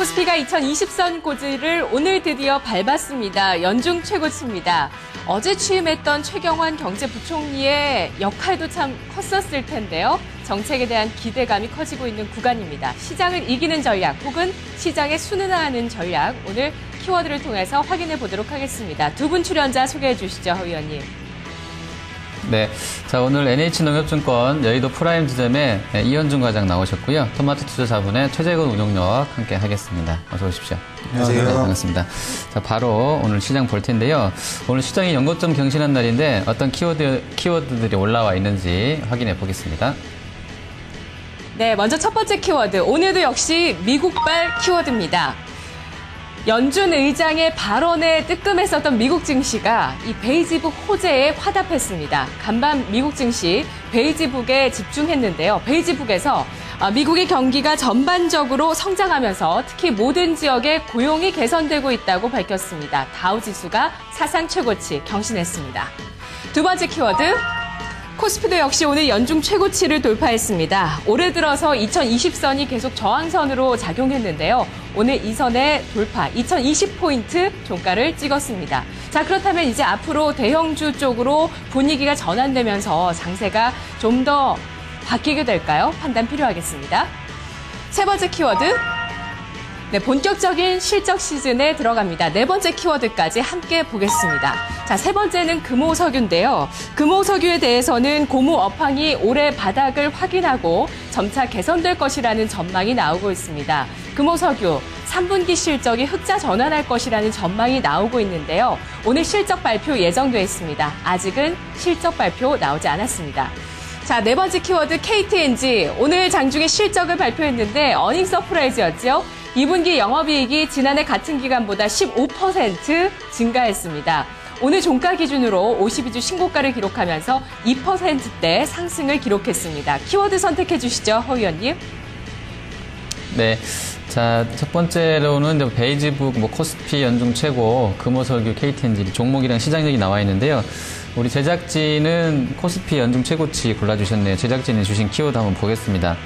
코스피가 2020선 고지를 오늘 드디어 밟았습니다. 연중 최고치입니다. 어제 취임했던 최경환 경제부총리의 역할도 참 컸었을 텐데요. 정책에 대한 기대감이 커지고 있는 구간입니다. 시장을 이기는 전략 혹은 시장에 순응하는 전략, 오늘 키워드를 통해서 확인해 보도록 하겠습니다. 두 분 출연자 소개해 주시죠, 허 의원님. 네, 자 오늘 NH농협증권 여의도 프라임 지점에 이현중 과장 나오셨고요. 토마토 투자자분의 최재근 운용역 함께 하겠습니다. 어서 오십시오. 안녕하세요. 네, 반갑습니다. 자 바로 오늘 시장 볼 텐데요. 오늘 시장이 연고점 경신한 날인데 어떤 키워드들이 올라와 있는지 확인해 보겠습니다. 네, 먼저 첫 번째 키워드. 오늘도 역시 미국발 키워드입니다. 연준 의장의 발언에 뜨끔했었던 미국 증시가 이 베이지북 호재에 화답했습니다. 간밤 미국 증시 베이지북에 집중했는데요. 베이지북에서 미국의 경기가 전반적으로 성장하면서 특히 모든 지역의 고용이 개선되고 있다고 밝혔습니다. 다우지수가 사상 최고치 경신했습니다. 두 번째 키워드. 코스피도 역시 오늘 연중 최고치를 돌파했습니다. 올해 들어서 2020선이 계속 저항선으로 작용했는데요. 오늘 이 선의 돌파, 2020포인트 종가를 찍었습니다. 자, 그렇다면 이제 앞으로 대형주 쪽으로 분위기가 전환되면서 장세가 좀 더 바뀌게 될까요? 판단 필요하겠습니다. 세 번째 키워드. 네, 본격적인 실적 시즌에 들어갑니다. 네 번째 키워드까지 함께 보겠습니다. 자, 세 번째는 금호석유인데요. 금호석유에 대해서는 고무 업황이 올해 바닥을 확인하고 점차 개선될 것이라는 전망이 나오고 있습니다. 금호석유 3분기 실적이 흑자 전환할 것이라는 전망이 나오고 있는데요. 오늘 실적 발표 예정돼 있습니다. 아직은 실적 발표 나오지 않았습니다. 자, 네 번째 키워드 KTNG. 오늘 장중에 실적을 발표했는데 어닝 서프라이즈였죠. 2분기 영업이익이 지난해 같은 기간보다 15% 증가했습니다. 오늘 종가 기준으로 52주 신고가를 기록하면서 2%대 상승을 기록했습니다. 키워드 선택해 주시죠, 허 의원님. 네, 자 첫 번째로는 이제 베이지북, 코스피 연중 최고, 금호석유, KTNG 종목이랑 시장력이 나와 있는데요. 우리 제작진은 코스피 연중 최고치 골라주셨네요. 제작진이 주신 키워드 한번 보겠습니다.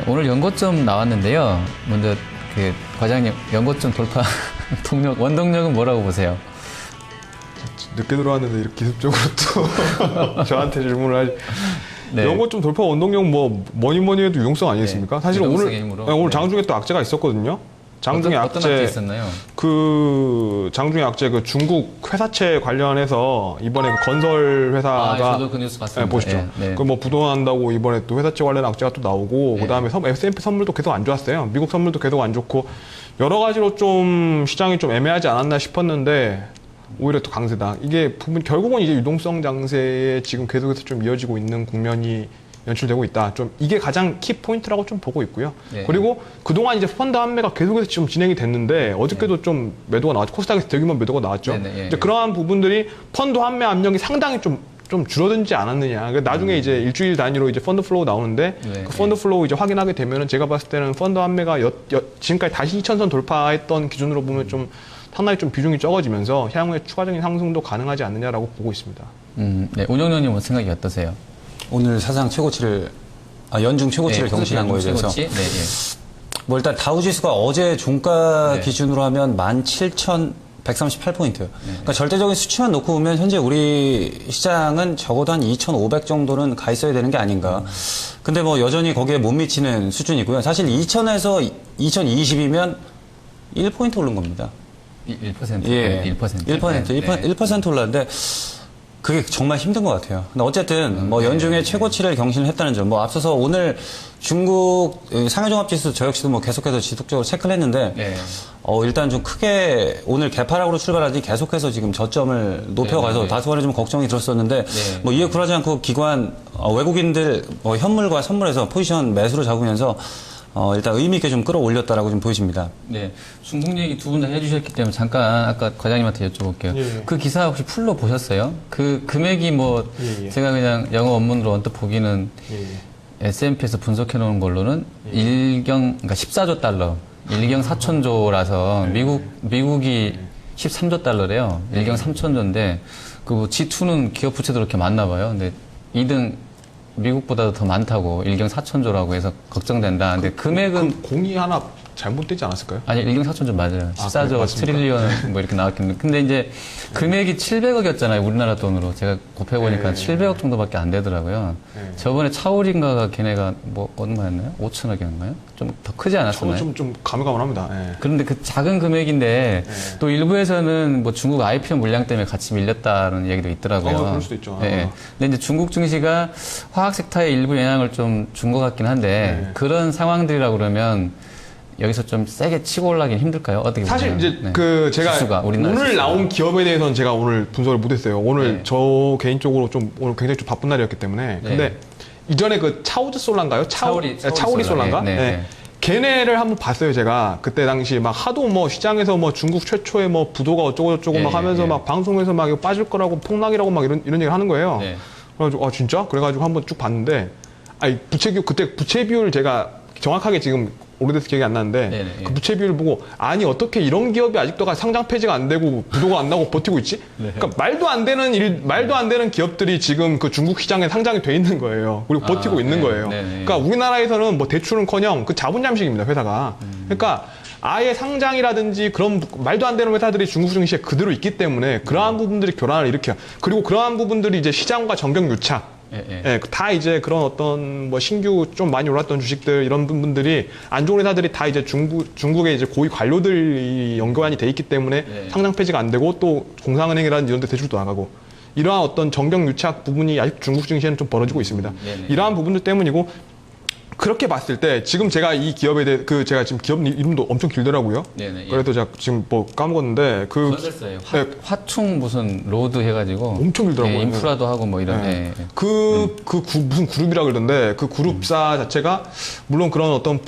오늘 연고점 나왔는데요. 먼저 과장님 연고점 돌파 동력, 원동력은 뭐라고 보세요? 늦게 들어왔는데 이렇게 기습적으로 또 저한테 질문을 하지. 네. 연고점 돌파 원동력 뭐니 해도 유동성 아니겠습니까? 네. 사실 오늘 네. 장중에 또 악재가 있었거든요. 장중에 어떤 악재 있었나요? 장중에 악재 중국 회사채 관련해서 이번에 건설 회사가 저도 그 뉴스 봤습니다. 네, 보시죠. 네. 부도난다고 이번에 또 회사채 관련 악재가 또 나오고, 그다음에 S&P 선물도 계속 안 좋았어요. 미국 선물도 계속 안 좋고 여러 가지로 좀 시장이 좀 애매하지 않았나 싶었는데 오히려 또 강세다. 이게 결국은 이제 유동성 장세에 지금 계속해서 좀 이어지고 있는 국면이 연출되고 있다. 좀 이게 가장 키 포인트라고 좀 보고 있고요. 네. 그리고 그동안 이제 펀드 환매가 계속해서 지금 진행이 됐는데 어저께도 좀 매도가 나왔죠. 코스닥에서 대규모 매도가 나왔죠. 이제 그러한 부분들이 펀드 환매 압력이 상당히 좀 줄어들지 않았느냐. 나중에 이제 일주일 단위로 이제 펀드 플로우 나오는데 그 펀드 플로우 이제 확인하게 되면은 제가 봤을 때는 펀드 환매가 지금까지 다시 2000선 돌파했던 기준으로 보면 좀 상당히 좀 비중이 적어지면서 향후에 추가적인 상승도 가능하지 않느냐라고 보고 있습니다. 네, 운영위원님 생각이 어떠세요? 오늘 사상 최고치를 연중 최고치를 경신한 거에 대해서 일단 다우지수가 어제 종가 기준으로 하면 17,138포인트. 그러니까 절대적인 수치만 놓고 보면 현재 우리 시장은 적어도 한 2,500 정도는 가 있어야 되는 게 아닌가. 근데 여전히 거기에 못 미치는 수준이고요. 사실 2,000에서 2,020이면 1포인트 오른 겁니다. 1%? 예. 1% 올랐는데 그게 정말 힘든 것 같아요. 근데 어쨌든 연중에 최고치를 경신을 했다는 점, 앞서서 오늘 중국 상해종합지수 저 역시도 계속해서 지속적으로 체크를 했는데 일단 좀 크게 오늘 개파락으로 출발하지 계속해서 지금 저점을 높여가서 다소간에 좀 걱정이 들었었는데 이에 굴하지 않고 기관 외국인들 현물과 선물에서 포지션 매수로 잡으면서 일단 의미 있게 좀 끌어올렸다라고 좀 보여집니다. 네. 중국 얘기 두 분 다 해주셨기 때문에 잠깐 아까 과장님한테 여쭤볼게요. 그 기사 혹시 풀로 보셨어요? 그 금액이 제가 그냥 영어 원문으로 언뜻 보기는 S&P에서 분석해 놓은 걸로는 그러니까 14조 달러, 1경 4천조라서 미국이 13조 달러래요. 1경 3천조인데 G2는 기업 부채도 그렇게 많나 봐요. 근데 2등 미국보다도 더 많다고 1경 4천조라고 해서 걱정된다. 근데 금액은 공이 하나 잘못되지 않았을까요? 아니, 1등4천 좀 맞아요. 14조 그래요? 트릴리언 뭐 이렇게 나왔겠는데. 근데 이제 금액이 700억이었잖아요. 우리나라 돈으로. 제가 곱해보니까 700억 정도밖에 안 되더라고요. 저번에 차오리인가가 걔네가 뭐 얼마였나요? 5천억이었나요? 좀 더 크지 않았었나요? 좀 가물가물합니다. 예. 그런데 그 작은 금액인데 또 일부에서는 뭐 중국 IPO 물량 때문에 같이 밀렸다는 얘기도 있더라고요. 그럴 수도 있죠. 예. 근데 이제 중국 증시가 화학 섹터에 일부 영향을 좀 준 것 같긴 한데 그런 상황들이라고 그러면 여기서 좀 세게 치고 올라가긴 힘들까요? 어떻게 보면 사실 이제 그 제가 지수가, 우리나라 오늘 지수가. 나온 기업에 대해서는 제가 오늘 분석을 못했어요. 오늘 네. 저 개인적으로 좀 오늘 굉장히 좀 바쁜 날이었기 때문에. 네. 근데 이전에 그 차오즈 솔라인가요? 차오리 솔라인가? 네, 네. 걔네를 한번 봤어요, 제가. 그때 당시 막 하도 뭐 시장에서 뭐 중국 최초의 뭐 부도가 어쩌고저쩌고 예, 막 하면서 예. 막 방송에서 막 이거 빠질 거라고 폭락이라고 막 이런 얘기를 하는 거예요. 네. 그래가지고, 아, 진짜? 그래가지고 한번 쭉 봤는데, 아니, 그때 부채 비율 제가 정확하게 지금 오래돼서 기억이 안 나는데, 네네, 예. 그 부채 비율을 보고, 아니, 어떻게 이런 기업이 아직도 상장 폐지가 안 되고, 부도가 안 나고 버티고 있지? 네. 그러니까 말도 안 되는 기업들이 지금 그 중국 시장에 상장이 돼 있는 거예요. 그리고 버티고 있는 네, 거예요. 네네. 그러니까 우리나라에서는 뭐 대출은커녕 그 자본 잠식입니다, 회사가. 그러니까 아예 상장이라든지 그런 말도 안 되는 회사들이 중국 증시에 그대로 있기 때문에 그러한 부분들이 교란을 일으켜요. 그리고 그러한 부분들이 이제 시장과 정경 유착. 예, 다 이제 그런 어떤 뭐 신규 좀 많이 올랐던 주식들 이런 부분들이 안 좋은 회사들이 다 이제 중국의 이제 고위 관료들이 연관이 돼 있기 때문에 네. 상장 폐지가 안 되고 또 공상은행이라든지 이런 데 대출도 나가고 이러한 어떤 정경 유착 부분이 아직 중국 증시에는 좀 벌어지고 있습니다. 네네. 이러한 부분들 때문이고 그렇게 봤을 때 지금 제가 이 기업에 대해 제가 지금 기업 이름도 엄청 길더라고요. 네네, 예. 그래도 제가 지금 뭐 까먹었는데 그거 썼어요. 화충 무슨 로드 해가지고 엄청 길더라고요. 예, 인프라도 하고 뭐 이런. 네. 예, 예. 무슨 그룹이라 그러던데 그 그룹사 자체가 물론 그런 어떤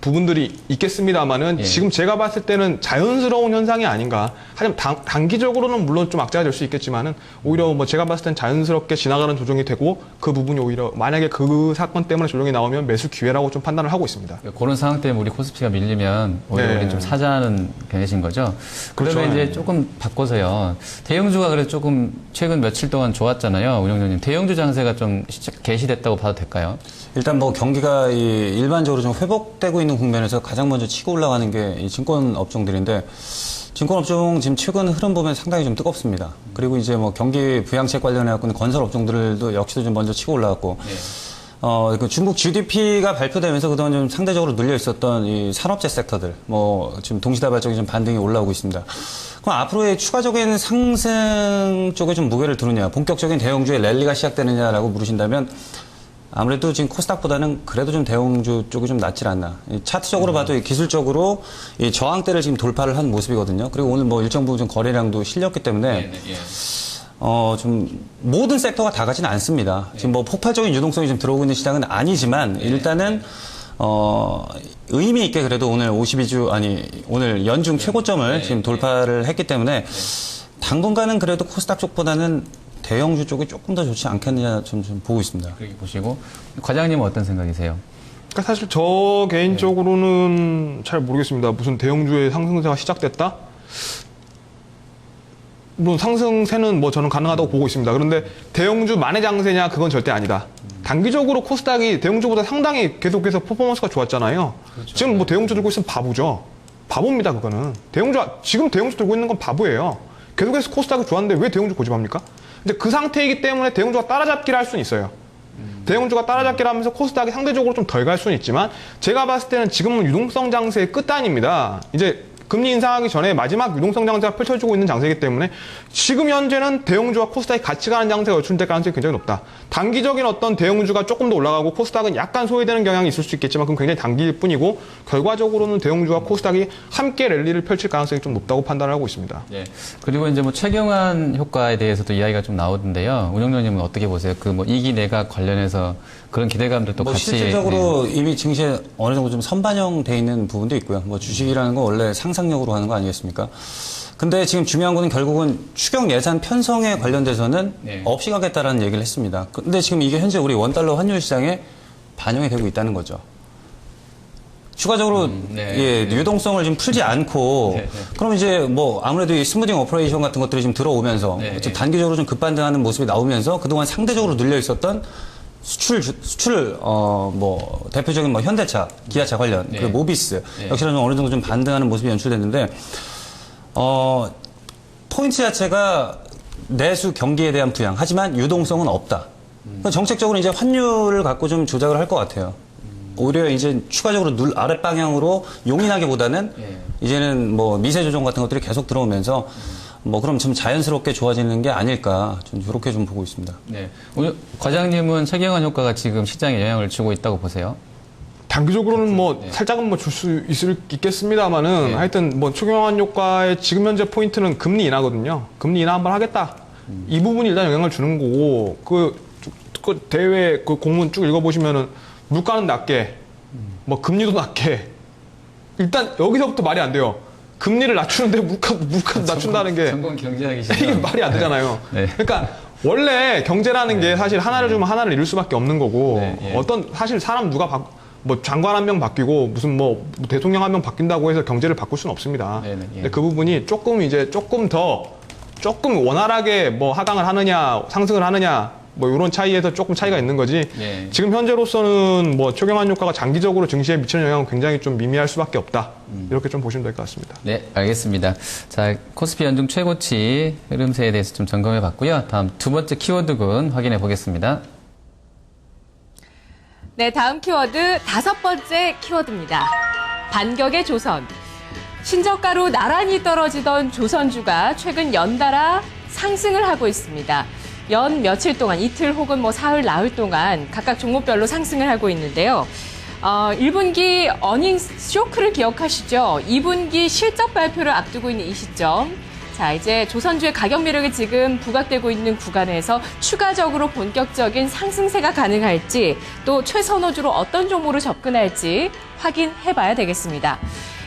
부분들이 있겠습니다만은 예. 지금 제가 봤을 때는 자연스러운 현상이 아닌가. 하지만 단기적으로는 물론 좀 악재가 될 수 있겠지만은 오히려 뭐 제가 봤을 땐 자연스럽게 지나가는 조정이 되고 그 부분이 오히려 만약에 그 사건 때문에 조정이 나오면 매수 기회라고 좀 판단을 하고 있습니다. 그런 상황 때문에 우리 코스피가 밀리면 오히려 네. 우리 좀 사자는 계신 거죠. 그러면 그렇죠. 이제 조금 바꿔서요. 대형주가 그래도 조금 최근 며칠 동안 좋았잖아요. 운영자님. 대형주 장세가 좀 개시됐다고 봐도 될까요? 일단 뭐 경기가 일반적으로 좀 회복되고 있는 국면에서 가장 먼저 치고 올라가는 게 이 증권 업종들인데 증권 업종 지금 최근 흐름 보면 상당히 좀 뜨겁습니다. 그리고 이제 뭐 경기 부양책 관련해 갖고는 건설 업종들도 역시도 좀 먼저 치고 올라갔고 그 중국 GDP가 발표되면서 그동안 좀 상대적으로 눌려 있었던 이 산업재 섹터들 뭐 지금 동시다발적인 좀 반등이 올라오고 있습니다. 그럼 앞으로의 추가적인 상승 쪽에 좀 무게를 두느냐, 본격적인 대형주의 랠리가 시작되느냐라고 물으신다면 아무래도 지금 코스닥보다는 그래도 좀 대형주 쪽이 좀 낫질 않나. 차트적으로 봐도 기술적으로 이 저항대를 지금 돌파를 한 모습이거든요. 그리고 오늘 뭐 일정 부분 좀 거래량도 실렸기 때문에 좀 모든 섹터가 다 가지는 않습니다. 지금 뭐 폭발적인 유동성이 좀 들어오고 있는 시장은 아니지만 일단은 의미 있게 그래도 오늘 오늘 연중 최고점을 지금 돌파를 했기 때문에 당분간은 그래도 코스닥 쪽보다는 대형주 쪽이 조금 더 좋지 않겠느냐 좀 보고 있습니다. 그렇게 보시고 과장님은 어떤 생각이세요? 그러니까 사실 저 개인적으로는 잘 모르겠습니다. 무슨 대형주의 상승세가 시작됐다? 물론 상승세는 뭐 저는 가능하다고 보고 있습니다. 그런데 대형주 만의 장세냐 그건 절대 아니다. 단기적으로 코스닥이 대형주보다 상당히 계속해서 퍼포먼스가 좋았잖아요. 그렇죠. 지금 뭐 대형주 들고 있으면 바보죠. 바보입니다, 그거는. 지금 대형주 들고 있는 건 바보예요. 계속해서 코스닥이 좋았는데 왜 대형주 고집합니까? 근데 그 상태이기 때문에 대형주가 따라잡기를 할 수는 있어요. 대형주가 따라잡기를 하면서 코스닥이 상대적으로 좀 덜 갈 수는 있지만 제가 봤을 때는 지금은 유동성 장세의 끝단입니다. 이제 금리 인상하기 전에 마지막 유동성 장세가 펼쳐지고 있는 장세이기 때문에 지금 현재는 대형주와 코스닥이 같이 가는 장세가 연출될 가능성이 굉장히 높다. 단기적인 어떤 대형주가 조금 더 올라가고 코스닥은 약간 소외되는 경향이 있을 수 있겠지만 그건 굉장히 단기일 뿐이고 결과적으로는 대형주와 코스닥이 함께 랠리를 펼칠 가능성이 좀 높다고 판단을 하고 있습니다. 네. 그리고 이제 뭐 최경환 효과에 대해서도 이야기가 좀 나오던데요. 운영자님은 어떻게 보세요? 그 뭐 이기 내각 관련해서 그런 기대감들도 뭐 같이. 실질적으로 이미 증시에 어느 정도 좀 선반영돼 있는 부분도 있고요. 뭐 주식이라는 건 원래 상상력으로 하는 거 아니겠습니까? 근데 지금 중요한 거는 결국은 추경 예산 편성에 관련돼서는 없이 가겠다라는 얘기를 했습니다. 근데 지금 이게 현재 우리 원달러 환율 시장에 반영이 되고 있다는 거죠. 추가적으로 유동성을 좀 풀지 않고 그럼 이제 뭐 아무래도 이 스무딩 오퍼레이션 같은 것들이 좀 들어오면서 좀 단기적으로 좀 급반등하는 모습이 나오면서 그동안 상대적으로 눌려 있었던 수출 뭐 대표적인 뭐 현대차, 기아차 관련 네. 그리고 모비스 네. 역시나 좀 어느 정도 좀 반등하는 모습이 연출됐는데 포인트 자체가 내수 경기에 대한 부양 하지만 유동성은 없다. 그러니까 정책적으로 이제 환율을 갖고 좀 조작을 할 것 같아요. 오히려 이제 추가적으로 아랫 방향으로 용인하기보다는 이제는 뭐 미세 조정 같은 것들이 계속 들어오면서 뭐 그럼 좀 자연스럽게 좋아지는 게 아닐까 좀 이렇게 좀 보고 있습니다. 네. 오늘 과장님은 최경환 효과가 지금 시장에 영향을 주고 있다고 보세요? 단기적으로는 뭐 살짝은 뭐 줄 수 있겠습니다만은 하여튼 뭐 최경환 효과의 지금 현재 포인트는 금리 인하거든요. 금리 인하 한번 하겠다. 이 부분이 일단 영향을 주는 거고 그 대외 그 공문 쭉 읽어보시면은 물가는 낮게 뭐 금리도 낮게 일단 여기서부터 말이 안 돼요. 금리를 낮추는데 물가 낮춘다는 게 전공 경제학이시죠? 이게 말이 안 되잖아요. 네. 그러니까 원래 경제라는 게 사실 하나를 주면 하나를 잃을 수밖에 없는 거고 어떤 사실 사람 누가 뭐 장관 한 명 바뀌고 무슨 뭐 대통령 한 명 바뀐다고 해서 경제를 바꿀 수는 없습니다. 근데 그 부분이 조금 원활하게 뭐 하강을 하느냐 상승을 하느냐 뭐 이런 차이에서 조금 차이가 있는 거지. 지금 현재로서는 뭐 최경환 효과가 장기적으로 증시에 미치는 영향은 굉장히 좀 미미할 수밖에 없다. 이렇게 좀 보시면 될 것 같습니다. 네, 알겠습니다. 자, 코스피 연중 최고치 흐름세에 대해서 좀 점검해 봤고요. 다음 두 번째 키워드군 확인해 보겠습니다. 네, 다음 키워드 다섯 번째 키워드입니다. 반격의 조선. 신저가로 나란히 떨어지던 조선주가 최근 연달아 상승을 하고 있습니다. 연 며칠 동안 이틀 혹은 뭐 사흘, 나흘 동안 각각 종목별로 상승을 하고 있는데요. 1분기 어닝스 쇼크를 기억하시죠? 2분기 실적 발표를 앞두고 있는 이 시점. 자, 이제 조선주의 가격 매력이 지금 부각되고 있는 구간에서 추가적으로 본격적인 상승세가 가능할지 또 최선호주로 어떤 종목으로 접근할지 확인해봐야 되겠습니다.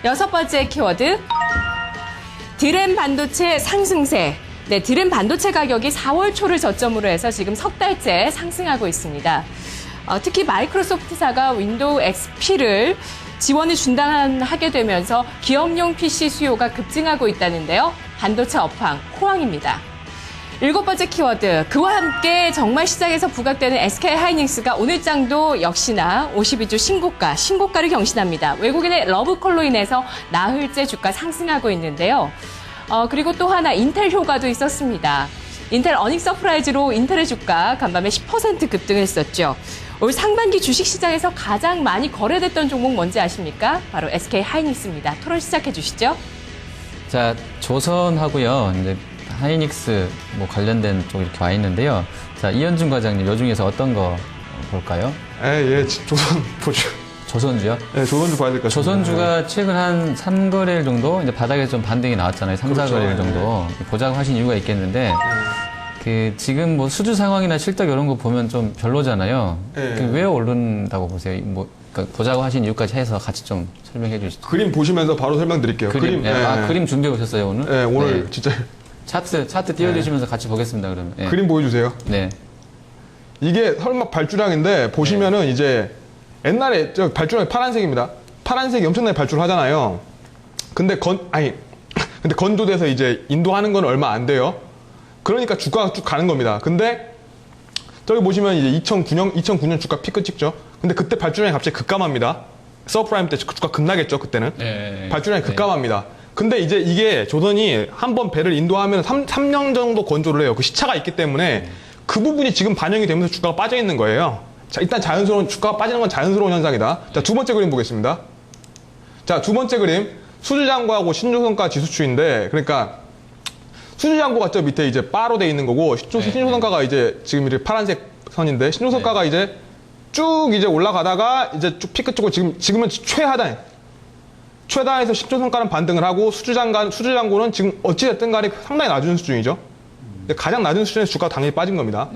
여섯 번째 키워드, 드램 반도체 상승세. 네, 드램 반도체 가격이 4월 초를 저점으로 해서 지금 석 달째 상승하고 있습니다. 특히 마이크로소프트사가 윈도우 XP를 지원을 중단하게 되면서 기업용 PC 수요가 급증하고 있다는데요. 반도체 업황, 호황입니다. 일곱 번째 키워드, 그와 함께 정말 시장에서 부각되는 SK하이닉스가 오늘장도 역시나 52주 신고가를 경신합니다. 외국인의 러브콜로 인해서 나흘째 주가 상승하고 있는데요. 그리고 또 하나 인텔 효과도 있었습니다. 인텔 어닝 서프라이즈로 인텔의 주가 간밤에 10% 급등했었죠. 올 상반기 주식시장에서 가장 많이 거래됐던 종목 뭔지 아십니까? 바로 SK하이닉스입니다. 토론 시작해 주시죠. 자, 조선하고요. 이제 하이닉스 뭐 관련된 쪽 이렇게 와 있는데요. 자, 이현준 과장님, 요 중에서 어떤 거 볼까요? 조선 보죠. 조선주요? 네, 조선주 봐야 될 것 같습니다. 조선주가 최근 한 3거래일 정도 이제 바닥에서 좀 반등이 나왔잖아요. 3, 그렇죠. 4거래일 정도. 보자고 하신 이유가 있겠는데 지금 뭐 수주 상황이나 실적 이런 거 보면 좀 별로잖아요. 왜 오른다고 보세요? 뭐 그러니까 보자고 하신 이유까지 해서 같이 좀 설명해 주시죠. 그림 보시면서 바로 설명드릴게요. 그림 준비해 오셨어요, 오늘? 네, 오늘 진짜 차트 띄워주시면서 같이 보겠습니다, 그러면. 그림 보여주세요. 네. 이게 설막 발주량인데 보시면은 이제 옛날에 저 발주량이 파란색입니다. 파란색이 엄청나게 발주를 하잖아요. 근데 건조돼서 이제 인도하는 건 얼마 안 돼요. 그러니까 주가가 쭉 가는 겁니다. 근데 저기 보시면 이제 2009년 주가 피크 찍죠. 근데 그때 발주량이 갑자기 급감합니다. 서프라임 때 주가 급나겠죠, 그때는. 발주량이 급감합니다. 근데 이제 이게 조선이 한번 배를 인도하면 3년 정도 건조를 해요. 그 시차가 있기 때문에 그 부분이 지금 반영이 되면서 주가가 빠져 있는 거예요. 자, 일단 주가가 빠지는 건 자연스러운 현상이다. 자, 두 번째 그림 보겠습니다. 자, 두 번째 그림. 수주잔고하고 신조선가 지수추인데, 그러니까, 수주잔고가 저 밑에 이제 바로 돼 있는 거고, 신조선가가 이제 지금 이렇게 파란색 선인데, 신조선가가 이제 쭉 이제 올라가다가 이제 쭉 피크 찍고 지금은 최다에서 신조선가는 반등을 하고, 수주잔고는 지금 어찌됐든 간에 상당히 낮은 수준이죠. 가장 낮은 수준에서 주가가 당연히 빠진 겁니다.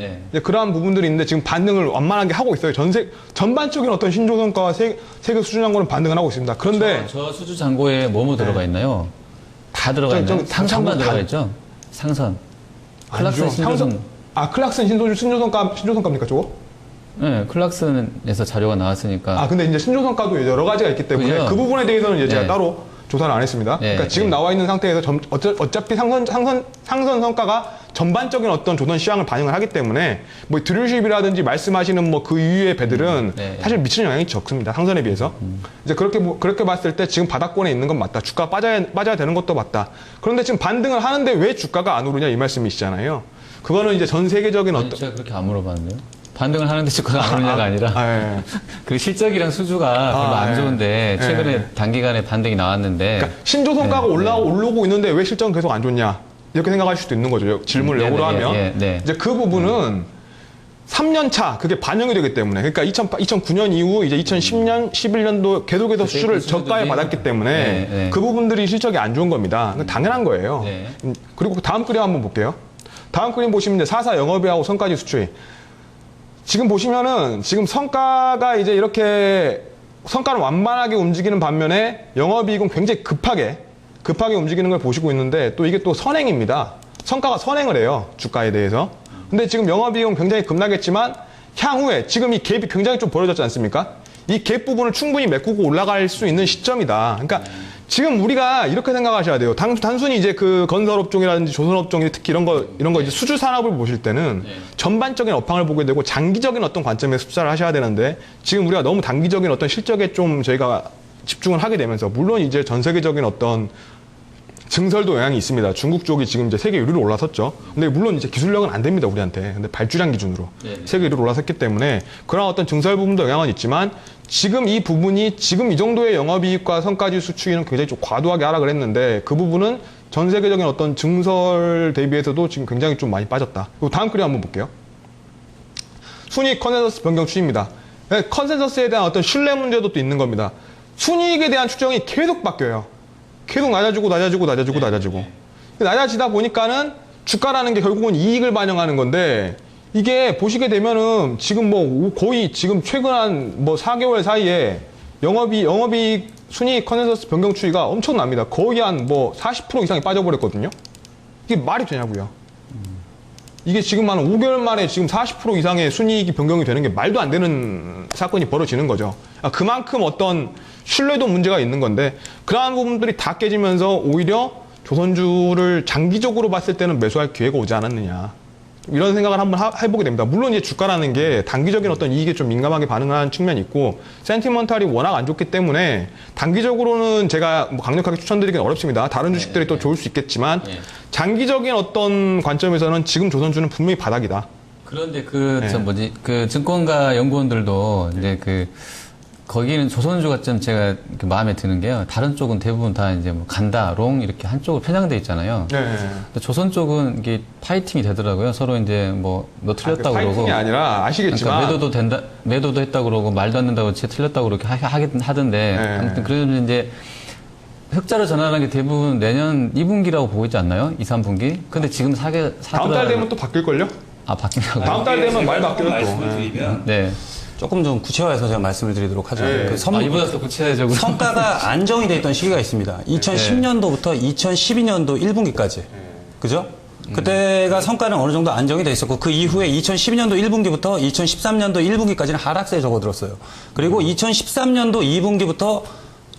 그러한 부분들이 있는데 지금 반등을 완만하게 하고 있어요. 전반적인 어떤 신조선가와 세계 수주잔고는 반등을 하고 있습니다. 그런데 저 수주잔고에 뭐뭐 들어가 있나요? 다 들어가 있나요? 상선만 들어가 있죠? 상선. 클락슨 신조선. 클락슨 신조선가입니까, 저거? 네, 클락슨에서 자료가 나왔으니까. 근데 이제 신조선가도 여러 가지가 있기 때문에 그죠? 그 부분에 대해서는 이제 제가 따로 조사를 안 했습니다. 그러니까 지금 나와 있는 상태에서 어차피 상선 성과가 전반적인 어떤 조선 시황을 반영을 하기 때문에 뭐 드류십이라든지 말씀하시는 뭐 그 이후의 배들은 네. 사실 미치는 영향이 적습니다. 상선에 비해서. 이제 그렇게 봤을 때 지금 바닥권에 있는 건 맞다. 주가 빠져야 되는 것도 맞다. 그런데 지금 반등을 하는데 왜 주가가 안 오르냐 이 말씀이시잖아요. 그거는 이제 전 세계적인 아니, 어떤 제가 그렇게 안 물어봤는데요. 반등을 하는데 주가가 안 오르냐가 아니라 예. 그 실적이랑 수주가 별로 안 예. 좋은데 최근에 예. 단기간에 반등이 나왔는데 그러니까 신조선가가 네, 오르고 있는데 왜 실적은 계속 안 좋냐 이렇게 생각하실 수도 있는 거죠. 질문을 네, 역으로 네, 하면 예, 네. 이제 그 부분은 3년 차 그게 반영이 되기 때문에 그러니까 2009년 이후 이제 2010년, 11년도 계속해서 수주를 저가에 받았기 때문에 네, 네. 그 부분들이 실적이 안 좋은 겁니다. 당연한 거예요. 네. 그리고 다음 그림 한번 볼게요. 다음 그림 보시면 이제 4사 영업이하고 성과지 수출이 지금 보시면은 지금 성과가 이제 이렇게 성과는 완만하게 움직이는 반면에 영업이익은 굉장히 급하게 움직이는 걸 보시고 있는데 또 이게 또 선행입니다. 성과가 선행을 해요. 주가에 대해서. 근데 지금 영업이익은 굉장히 급락했지만 향후에 지금 이 갭이 굉장히 좀 벌어졌지 않습니까? 이 갭 부분을 충분히 메꾸고 올라갈 수 있는 시점이다. 그러니까 지금 우리가 이렇게 생각하셔야 돼요. 단순히 이제 그 건설업종이라든지 조선업종이 특히 이런 거 이제 수주 산업을 보실 때는 전반적인 업황을 보게 되고 장기적인 어떤 관점에서 투자를 하셔야 되는데 지금 우리가 너무 단기적인 어떤 실적에 좀 저희가 집중을 하게 되면서 물론 이제 전 세계적인 어떤 증설도 영향이 있습니다. 중국 쪽이 지금 이제 세계 1위로 올라섰죠. 근데 물론 이제 기술력은 안 됩니다, 우리한테. 근데 발주량 기준으로 세계 1위로 올라섰기 때문에 그런 어떤 증설 부분도 영향은 있지만 지금 이 부분이 지금 이 정도의 영업이익과 성과지 수출은 굉장히 좀 과도하게 하락을 했는데 그 부분은 전 세계적인 어떤 증설 대비해서도 지금 굉장히 좀 많이 빠졌다. 그리고 다음 그림 한번 볼게요. 순이익 컨센서스 변경 추이입니다. 컨센서스에 대한 어떤 신뢰 문제도 또 있는 겁니다. 순이익에 대한 추정이 계속 바뀌어요. 계속 낮아지고 낮아지다 보니까는 주가라는 게 결국은 이익을 반영하는 건데 이게 보시게 되면은 지금 뭐 거의 지금 최근 한 뭐 4개월 사이에 영업이익 순이익 컨센서스 변경 추이가 엄청납니다. 거의 한 뭐 40% 이상이 빠져버렸거든요. 이게 말이 되냐고요. 이게 지금 한 5개월 만에 지금 40% 이상의 순이익이 변경이 되는 게 말도 안 되는 사건이 벌어지는 거죠. 그만큼 어떤 신뢰도 문제가 있는 건데 그러한 부분들이 다 깨지면서 오히려 조선주를 장기적으로 봤을 때는 매수할 기회가 오지 않았느냐. 이런 생각을 한번 해보게 됩니다. 물론 이제 주가라는 게 단기적인 어떤 이익에 좀 민감하게 반응하는 측면이 있고 센티먼탈이 워낙 안 좋기 때문에 단기적으로는 제가 뭐 강력하게 추천드리기는 어렵습니다. 다른 주식들이 또 좋을 수 있겠지만 장기적인 어떤 관점에서는 지금 조선주는 분명히 바닥이다. 그런데 그 증권가 연구원들도 이제 거기는 조선주가 좀 제가 마음에 드는 게요. 다른 쪽은 대부분 다 이제 뭐 간다, 롱 이렇게 한쪽으로 편향돼 있잖아요. 네. 근데 조선 쪽은 이게 파이팅이 되더라고요. 서로 이제 뭐 너 틀렸다고 그러고. 파이팅이 아니라 아시겠지만 그러니까 매도도 했다고 그러고 말도 안 된다고 쟤 틀렸다고 그렇게 하던데 아무튼 그러면 이제 흑자로 전환하는 게 대부분 내년 2분기라고 보고 있지 않나요? 2, 3분기? 근데 지금 다음 달 되면 또 바뀔걸요? 바뀐다고요? 다음 달 되면 말 바뀌어요 또. 말씀을 드리면 네. 조금 좀 구체화해서 제가 말씀을 드리도록 하죠. 이보다 더 구체적으로. 성과가 안정이 돼 있던 시기가 있습니다. 2010년도부터 2012년도 1분기까지. 그죠? 그때가 성과는 어느 정도 안정이 돼 있었고 그 이후에 2012년도 1분기부터 2013년도 1분기까지는 하락세에 접어들었어요. 그리고 2013년도 2분기부터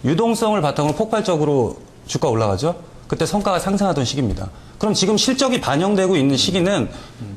유동성을 바탕으로 폭발적으로 주가 올라가죠. 그때 성과가 상승하던 시기입니다. 그럼 지금 실적이 반영되고 있는 시기는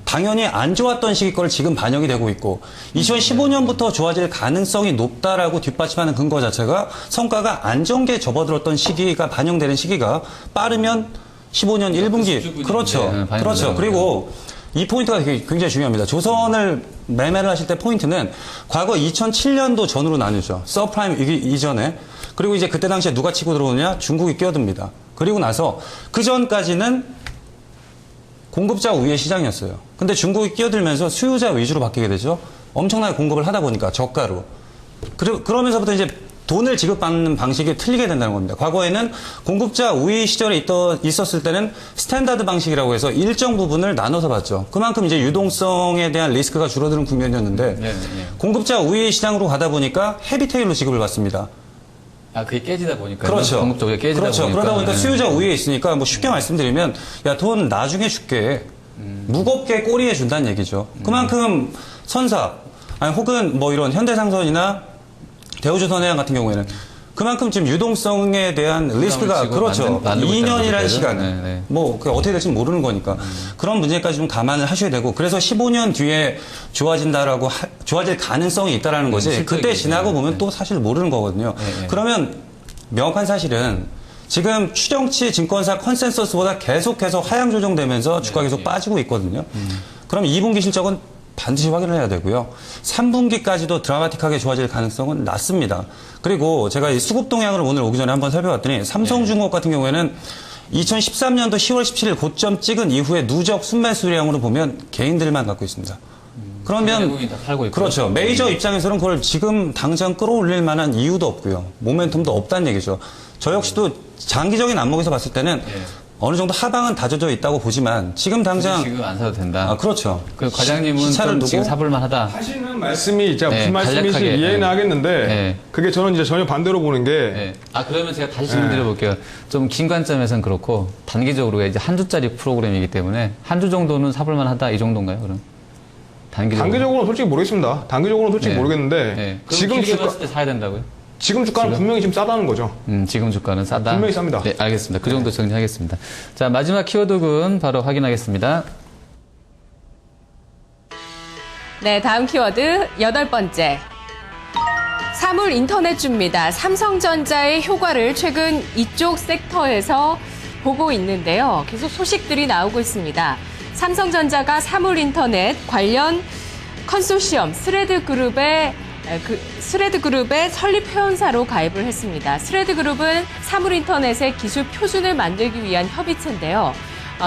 당연히 안 좋았던 시기 거를 지금 반영이 되고 있고 2015년부터 좋아질 가능성이 높다라고 뒷받침하는 근거 자체가 성과가 안정기에 접어들었던 시기가 반영되는 시기가 빠르면 15년 1분기. 그렇죠. 네, 그렇죠. 그리고 이 포인트가 굉장히 중요합니다. 조선을 매매를 하실 때 포인트는 과거 2007년도 전후로 나뉘죠. 서프라임 이전에. 그리고 이제 그때 당시에 누가 치고 들어오느냐? 중국이 끼어듭니다. 그리고 나서 그 전까지는 공급자 우위의 시장이었어요. 근데 중국이 끼어들면서 수요자 위주로 바뀌게 되죠. 엄청나게 공급을 하다 보니까 저가로. 그러면서부터 이제 돈을 지급받는 방식이 틀리게 된다는 겁니다. 과거에는 공급자 우위 시절에 있었을 때는 스탠다드 방식이라고 해서 일정 부분을 나눠서 받죠. 그만큼 이제 유동성에 대한 리스크가 줄어드는 국면이었는데 공급자 우위 시장으로 가다 보니까 헤비테일로 지급을 받습니다. 그게 깨지다 보니까. 그렇죠. 공급적으로 깨지다 그렇죠. 보니까. 그러다 보니까 수요자 우위에 있으니까 뭐 쉽게 말씀드리면 야, 돈 나중에 줄게. 무겁게 꼬리에 준다는 얘기죠. 그만큼 선사, 아니 혹은 뭐 이런 현대상선이나 대우조선해양 같은 경우에는 그만큼 지금 유동성에 대한 리스크가 지고 그렇죠. 만들고 있다는 2년이라는 거죠. 시간. 네, 네. 뭐 그게 어떻게 될지 모르는 거니까 그런 문제까지 좀 감안을 하셔야 되고 그래서 15년 뒤에 좋아질 가능성이 있다라는 거지. 실적이 그때 지나고 보면 네. 또 사실 모르는 거거든요. 네, 네. 그러면 명확한 사실은 지금 추정치 증권사 컨센서스보다 계속해서 하향 조정되면서 주가 계속 빠지고 있거든요. 그럼 2분기 실적은 반드시 확인을 해야 되고요. 3분기까지도 드라마틱하게 좋아질 가능성은 낮습니다. 그리고 제가 이 수급 동향을 오늘 오기 전에 한번 살펴봤더니 삼성중공업 같은 경우에는 2013년도 10월 17일 고점 찍은 이후에 누적 순매수량으로 보면 개인들만 갖고 있습니다. 그러면 외국인이 다 팔고 있고. 그렇죠. 메이저 입장에서는 그걸 지금 당장 끌어올릴 만한 이유도 없고요. 모멘텀도 없다는 얘기죠. 저 역시도 장기적인 안목에서 봤을 때는 어느 정도 하방은 다져져 있다고 보지만 지금 당장 지금 안 사도 된다. 아, 그렇죠. 그 과장님은 시차를 좀 두고 지금 사볼만 하다. 하시는 말씀이 제가 네, 무슨 말씀인지 간략하게, 이해는 네. 하겠는데 네. 그게 저는 이제 전혀 반대로 보는 게 네. 아, 그러면 제가 다시 질문 드려볼게요. 좀 긴 관점에서는 그렇고, 단기적으로 이제 한 주짜리 프로그램이기 때문에, 한 주 정도는 사볼만 하다, 이 정도인가요, 그럼? 단기적으로는 솔직히 모르겠습니다. 단기적으로는 솔직히 네. 모르겠는데 네. 지금 길게 주가 봤을 때 사야 된다고요? 지금 주가는 분명히 지금 싸다는 거죠. 지금 주가는 싸다. 분명히 쌉니다. 네, 알겠습니다. 그 정도 정리하겠습니다. 자, 마지막 키워드군 바로 확인하겠습니다. 네, 다음 키워드 8번째. 사물 인터넷주입니다. 삼성전자의 효과를 최근 이쪽 섹터에서 보고 있는데요. 계속 소식들이 나오고 있습니다. 삼성전자가 사물 인터넷 관련 컨소시엄 스레드그룹의 설립 회원사로 가입을 했습니다. 스레드그룹은 사물인터넷의 기술 표준을 만들기 위한 협의체인데요.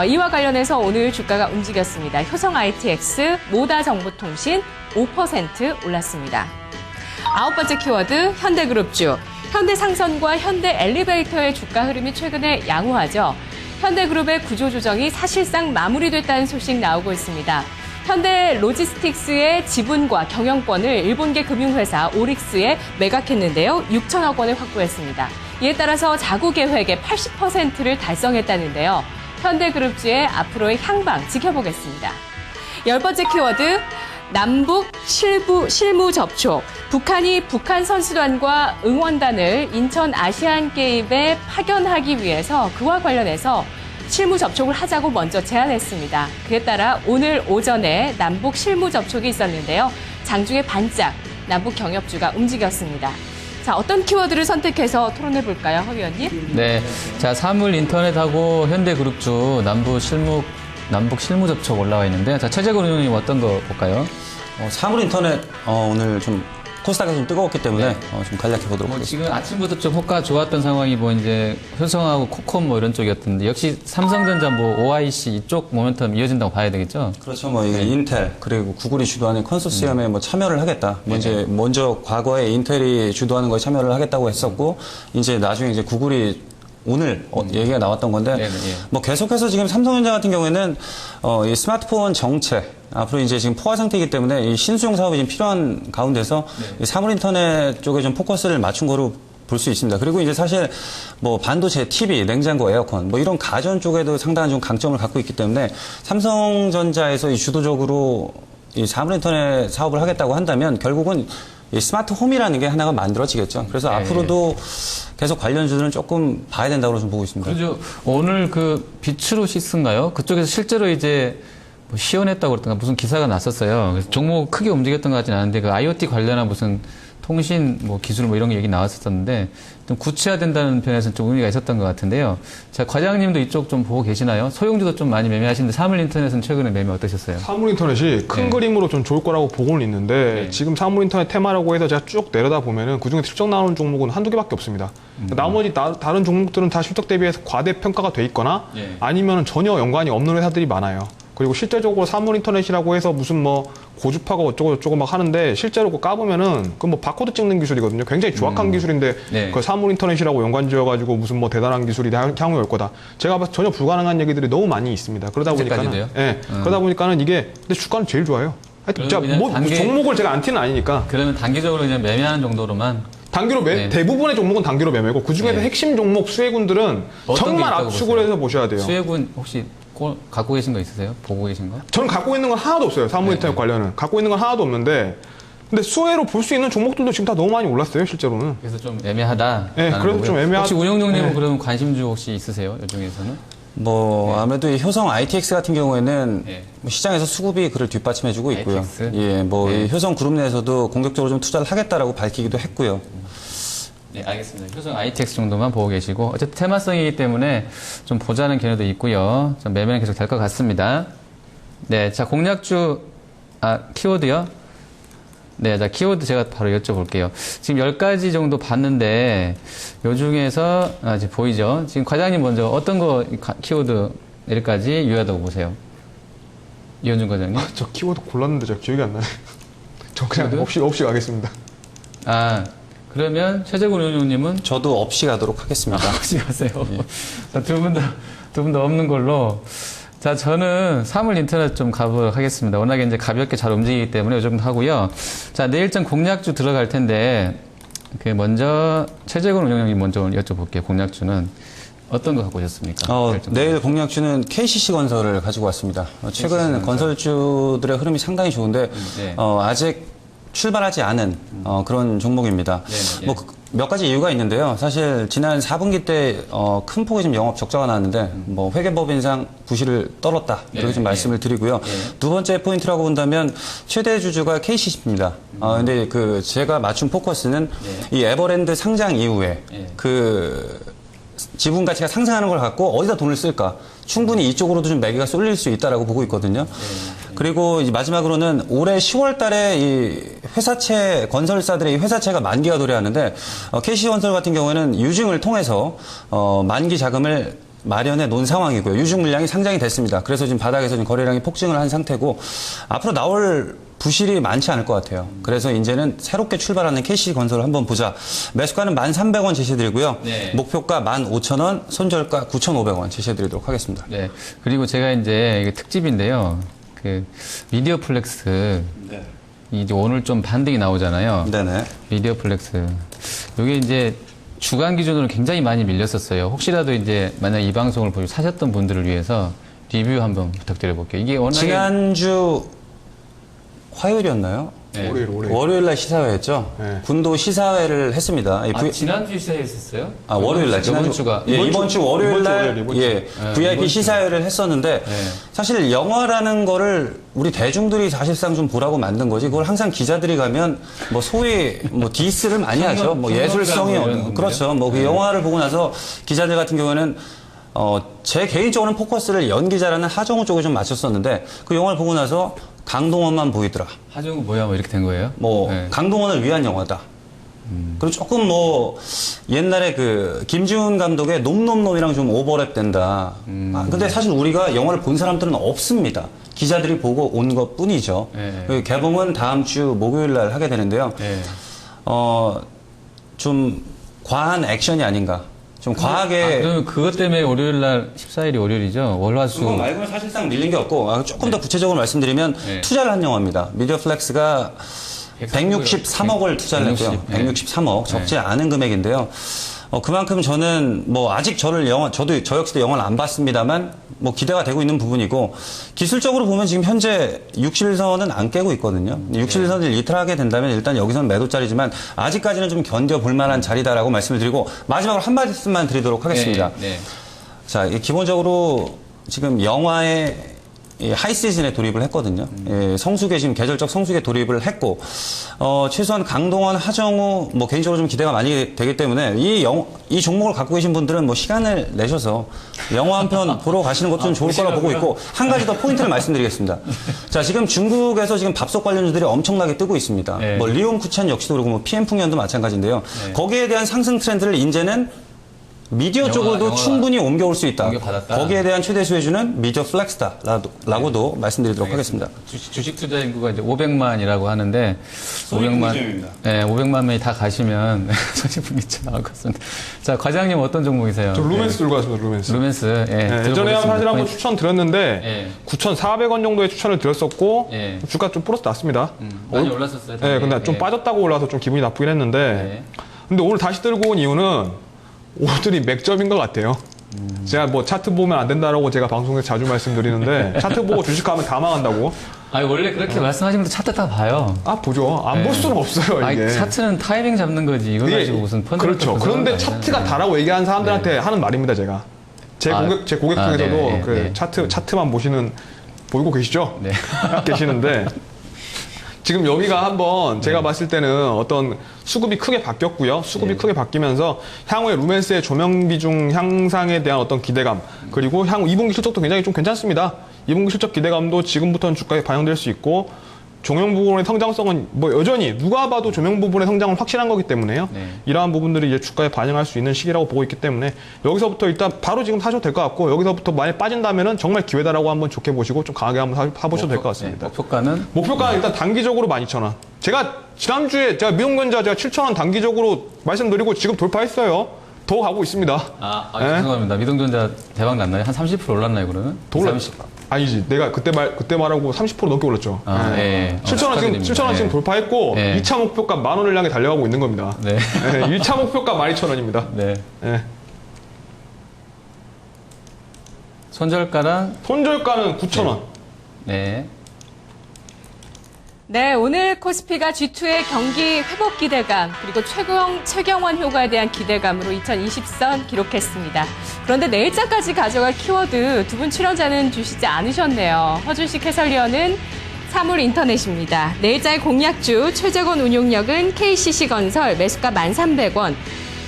이와 관련해서 오늘 주가가 움직였습니다. 효성 ITX, 모다정보통신 5% 올랐습니다. 9번째 키워드 현대그룹주. 현대상선과 현대엘리베이터의 주가 흐름이 최근에 양호하죠. 현대그룹의 구조조정이 사실상 마무리됐다는 소식 나오고 있습니다. 현대로지스틱스의 지분과 경영권을 일본계 금융회사 오릭스에 매각했는데요. 6천억 원을 확보했습니다. 이에 따라서 자구 계획의 80%를 달성했다는데요. 현대그룹주의 앞으로의 향방 지켜보겠습니다. 10번째 키워드 남북 실무 접촉. 북한이 북한 선수단과 응원단을 인천 아시안게임에 파견하기 위해서 그와 관련해서 실무 접촉을 하자고 먼저 제안했습니다. 그에 따라 오늘 오전에 남북 실무 접촉이 있었는데요. 장중에 반짝 남북 경협주가 움직였습니다. 자, 어떤 키워드를 선택해서 토론해 볼까요, 허 위원님? 네. 자, 사물 인터넷하고 현대그룹주 남북 실무 접촉 올라와 있는데, 자, 최재근 의원님 어떤 거 볼까요? 사물 인터넷 오늘 좀 코스닥이 좀 뜨거웠기 때문에 좀 간략해 보도록 뭐 하겠습니다. 지금 아침부터 좀 호가 좋았던 상황이 뭐 이제 효성하고 코콤 뭐 이런 쪽이었던데 역시 삼성전자 뭐 OIC 이쪽 모멘텀 이어진다고 봐야 되겠죠? 그렇죠. 뭐 이게 인텔 그리고 구글이 주도하는 컨소시엄에 뭐 참여를 하겠다. 뭐 이제 먼저 과거에 인텔이 주도하는 거에 참여를 하겠다고 했었고 이제 나중에 이제 구글이 오늘 얘기가 나왔던 건데 네네, 예. 뭐 계속해서 지금 삼성전자 같은 경우에는 이 스마트폰 정책 앞으로 이제 지금 포화 상태이기 때문에 이 신수용 사업이 지금 필요한 가운데서 이 사물 인터넷 쪽에 좀 포커스를 맞춘 거로 볼 수 있습니다. 그리고 이제 사실 뭐 반도체, TV, 냉장고, 에어컨 뭐 이런 가전 쪽에도 상당한 좀 강점을 갖고 있기 때문에 삼성전자에서 이 주도적으로 이 사물 인터넷 사업을 하겠다고 한다면 결국은 이 스마트 홈이라는 게 하나가 만들어지겠죠. 그래서 네. 앞으로도 계속 관련주들은 조금 봐야 된다고 좀 보고 있습니다. 그죠. 오늘 그 비츠로시스인가요? 그쪽에서 실제로 이제 뭐 시연했다고 그랬던가 무슨 기사가 났었어요. 그래서 종목 크게 움직였던 것 같지는 않은데 그 IoT 관련한 무슨 통신 뭐 기술 뭐 이런 얘기 나왔었는데 좀 구체화된다는 편에서는 좀 의미가 있었던 것 같은데요. 자, 과장님도 이쪽 좀 보고 계시나요? 소형주도 좀 많이 매매하시는데 사물 인터넷은 최근에 매매 어떠셨어요? 사물 인터넷이 큰 그림으로 좀 좋을 거라고 보고는 있는데 지금 사물 인터넷 테마라고 해서 제가 쭉 내려다 보면은 그중에 실적 나오는 종목은 한두 개밖에 없습니다. 나머지 다른 종목들은 다 실적 대비해서 과대평가가 돼 있거나 아니면 전혀 연관이 없는 회사들이 많아요. 그리고 실제적으로 사물 인터넷이라고 해서 무슨 뭐 고주파가 어쩌고 저쩌고 막 하는데 실제로 그거 까보면은 그 뭐 바코드 찍는 기술이거든요. 굉장히 조악한 기술인데 네. 그 사물 인터넷이라고 연관지어가지고 무슨 뭐 대단한 기술이 향후에 올 거다. 제가 봐서 전혀 불가능한 얘기들이 너무 많이 있습니다. 그러다 보니까는 현재까지도요? 예, 그러다 보니까는 이게 근데 주가는 제일 좋아요. 하여튼 그러면 제가 뭐 그냥 단계- 종목을 제가 안티는 아니니까 그러면 단기적으로 그냥 매매하는 정도로만 단기로 네. 대부분의 종목은 단기로 매매고 그 중에서 네. 핵심 종목 수혜군들은 어떤 게 정말 있다고 압축을 보세요? 해서 보셔야 돼요. 수혜군 혹시 갖고 계신 거 있으세요? 보고 계신 거? 저는 갖고 있는 건 하나도 없어요. 사물 인터넷 네. 관련은 갖고 있는 건 하나도 없는데 근데 수혜로 볼 수 있는 종목들도 지금 다 너무 많이 올랐어요, 실제로는. 그래서 좀 애매하다. 네, 그래서 좀 애매하. 혹시 운영용님은 네. 그럼 관심주 혹시 있으세요? 이 중에서는? 뭐 아무래도 이 효성 ITX 같은 경우에는 네. 뭐 시장에서 수급이 그를 뒷받침해주고 있고요. ITX? 예, 뭐 네. 이 효성 그룹 내에서도 공격적으로 좀 투자를 하겠다라고 밝히기도 했고요. 네, 알겠습니다. 효성 ITX 정도만 보고 계시고 어쨌든 테마성이기 때문에 좀 보자는 견해도 있고요. 좀 매매는 계속 될 것 같습니다. 네, 자 공략주 키워드요. 네, 자 키워드 제가 바로 여쭤볼게요. 지금 10가지 정도 봤는데 요 중에서 지금 보이죠? 지금 과장님 먼저 어떤 거 키워드 내일까지 유효하다고 보세요? 이현준 과장님? 저 키워드 골랐는데 저 기억이 안 나네. 저 그냥 키워드? 없이 가겠습니다. 그러면 최재곤 의원님은 저도 없이 가도록 하겠습니다. 혹시 가세요? 자, 두 분 다 없는 걸로. 자, 저는 사물 인터넷 좀 가보도록 하겠습니다. 워낙에 이제 가볍게 잘 움직이기 때문에 이 정도 하고요. 자, 내일장 공략주 들어갈 텐데, 먼저, 최재곤 운영님 먼저 여쭤볼게요. 공략주는. 어떤 거 갖고 오셨습니까? 내일 공략주는 KCC 건설을 가지고 왔습니다. 최근 건설주들의 흐름이 상당히 좋은데, 네. 아직 출발하지 않은 그런 종목입니다. 네. 뭐 몇 가지 이유가 있는데요. 사실 지난 4분기 때 큰 폭의 좀 영업 적자가 나왔는데 뭐 회계법인상 부실을 떨었다 이렇게 좀 말씀을 드리고요. 두 번째 포인트라고 본다면 최대 주주가 KCC입니다. 근데 제가 맞춘 포커스는 이 에버랜드 상장 이후에 지분 가치가 상승하는 걸 갖고 어디다 돈을 쓸까? 충분히 이쪽으로도 좀 매기가 쏠릴 수 있다라고 보고 있거든요. 그리고 이제 마지막으로는 올해 10월 달에 이 회사채, 건설사들의 이 회사채가 만기가 도래하는데, KC건설 같은 경우에는 유증을 통해서, 만기 자금을 마련해 놓은 상황이고요. 유증 물량이 상장이 됐습니다. 그래서 지금 바닥에서 지금 거래량이 폭증을 한 상태고, 앞으로 나올 부실이 많지 않을 것 같아요. 그래서 이제는 새롭게 출발하는 KC건설을 한번 보자. 매수가는 1,300원 제시해드리고요. 네. 목표가 15,000원, 손절가 9,500원 제시해드리도록 하겠습니다. 네. 그리고 제가 이제 이게 특집인데요. 미디어 플렉스. 네. 이제 오늘 좀 반등이 나오잖아요. 네네. 미디어 플렉스. 이게 이제 주간 기준으로 굉장히 많이 밀렸었어요. 혹시라도 이제 만약 이 방송을 보고 사셨던 분들을 위해서 리뷰 한번 부탁드려 볼게요. 이게 워낙에 지난주 화요일이었나요? 네. 월요일 날 시사회였죠? 네. 군도 시사회를 했습니다. 지난주 시사했었어요? 월요일 날. 이번 주가. 이번 주 월요일 날, 이번 주. VIP 이번 주. 시사회를 했었는데, 사실 영화라는 거를 우리 대중들이 사실상 좀 보라고 만든 거지, 그걸 항상 기자들이 가면, 뭐 소위, 디스를 많이 하죠. 뭐 예술성이, 그렇죠. 그 영화를 보고 나서 기자들 같은 경우에는, 제 개인적으로는 포커스를 연기자라는 하정우 쪽에 좀 맞췄었는데, 그 영화를 보고 나서 강동원만 보이더라. 하정우 뭐야, 뭐 이렇게 된 거예요? 네. 강동원을 위한 영화다. 그리고 조금 옛날에 김지훈 감독의 놈놈놈이랑 좀 오버랩 된다. 근데 사실 우리가 영화를 본 사람들은 없습니다. 기자들이 보고 온 것 뿐이죠. 네. 개봉은 다음 주 목요일 날 하게 되는데요. 네. 좀 과한 액션이 아닌가. 좀 과하게. 그러면 그것 때문에 월요일 날, 14일이 월요일이죠? 월화수. 그거 말고는 사실상 밀린 게 없고, 조금 더 구체적으로 말씀드리면, 투자를 한 영화입니다. 미디어 플렉스가 163억을 투자를 했고요. 163억. 적지 않은 금액인데요. 그만큼 저는 아직 저도 저 역시도 영화를 안 봤습니다만 기대가 되고 있는 부분이고, 기술적으로 보면 지금 현재 60일선은 안 깨고 있거든요. 60일선을 이탈하게 된다면 일단 여기서는 매도 자리지만 아직까지는 좀 견뎌볼 만한 자리다라고 말씀을 드리고, 마지막으로 한 말씀만 드리도록 하겠습니다. 네. 자, 기본적으로 지금 영화의 하이 시즌에 돌입을 했거든요. 성수기에 지금 계절적 성수기에 돌입을 했고, 최소한 강동원, 하정우, 개인적으로 좀 기대가 많이 되기 때문에 이 종목을 갖고 계신 분들은 시간을 내셔서 영화 한 편 보러 가시는 것도 좀 좋을 거라 보고 있고, 한 가지 더 포인트를 말씀드리겠습니다. 자, 지금 중국에서 지금 밥솥 관련주들이 엄청나게 뜨고 있습니다. 네. 리온 쿠첸 역시도 그렇고, PM 풍년도 마찬가지인데요. 거기에 대한 상승 트렌드를 이제는 미디어 쪽으로도 충분히 옮겨올 수 있다. 옮겨받았다. 거기에 대한 최대 수혜주는 미디어 플렉스다라고도 말씀드리도록 하겠습니다. 주식 투자 인구가 이제 500만이라고 하는데, 500만, 500만 명이 다 가시면 손익분기점 나올 것 같습니다. 자, 과장님 어떤 종목이세요? 저 루멘스 들고 왔습니다, 루멘스. 루멘스. 예전에 사실 한번 추천 드렸는데, 9,400원 정도의 추천을 드렸었고, 주가 좀 플러스 났습니다. 많이 올랐었어요. 근데 좀 빠졌다고 올라서 좀 기분이 나쁘긴 했는데, 근데 오늘 다시 들고 온 이유는, 오늘이 맥점인 것 같아요. 제가 차트 보면 안 된다라고 제가 방송에서 자주 말씀드리는데, 차트 보고 주식하면 다 망한다고. 아니, 원래 그렇게 말씀하시면 차트 다 봐요. 아, 보죠. 안 볼 수는 없어요, 이게. 아니, 차트는 타이밍 잡는 거지. 이거 가지고 무슨 펀드. 그렇죠. 그런데 차트가 다라고 얘기하는 사람들한테 하는 말입니다, 제가. 제 고객 중에서도 네, 그 네. 차트만 보고 계시죠? 네. 계시는데. 지금 여기가 한번 제가 봤을 때는 어떤 수급이 크게 바뀌었고요. 수급이 크게 바뀌면서 향후에 루멘스의 조명 비중 향상에 대한 어떤 기대감, 그리고 향후 2분기 실적도 굉장히 좀 괜찮습니다. 2분기 실적 기대감도 지금부터는 주가에 반영될 수 있고, 조명 부분의 성장성은 뭐 여전히 누가 봐도 조명 부분의 성장은 확실한 거기 때문에요. 네. 이러한 부분들이 이제 주가에 반영할 수 있는 시기라고 보고 있기 때문에 여기서부터 일단 바로 지금 사셔도 될 것 같고, 여기서부터 많이 빠진다면은 정말 기회다라고 한번 좋게 보시고 좀 강하게 한번 사보셔도 될 것 같습니다. 목표가는? 목표가는 일단 단기적으로 12,000원. 제가 지난주에 제가 미동전자 제가 7,000원 단기적으로 말씀드리고 지금 돌파했어요. 더 가고 있습니다. 네? 죄송합니다. 미동전자 대박 났나요? 한 30% 올랐나요, 그러면? 더 올랐... 아니지. 내가 그때 말하고 30% 넘게 올랐죠. 아, 예. 7,000원 지금 지금 돌파했고, 예. 2차 목표가 10,000원을 향해 달려가고 있는 겁니다. 네. 1차 목표가 12,000원입니다. 네. 네. 손절가랑? 손절가는 9,000원. 네. 네, 오늘 코스피가 G2의 경기 회복 기대감, 그리고 최경환 효과에 대한 기대감으로 2020선 기록했습니다. 그런데 내일자까지 가져갈 키워드 두 분 출연자는 주시지 않으셨네요. 허준식 해설위원은 사물인터넷입니다. 내일자의 공약주 최재권 운용력은 KCC건설 매수가 1,300원,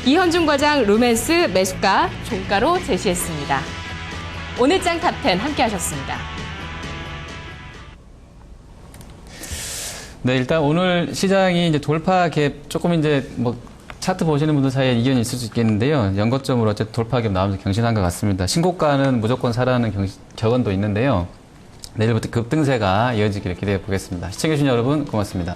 이현중 과장 루멘스 매수가 종가로 제시했습니다. 오늘장 탑10 함께 하셨습니다. 네, 일단 오늘 시장이 이제 돌파 갭 조금 이제 뭐 차트 보시는 분들 사이에 이견이 있을 수 있겠는데요. 연거점으로 어쨌든 돌파 갭 나오면서 경신한 것 같습니다. 신고가는 무조건 사라는 격언도 있는데요. 내일부터 급등세가 이어지기를 기대해 보겠습니다. 시청해주신 여러분 고맙습니다.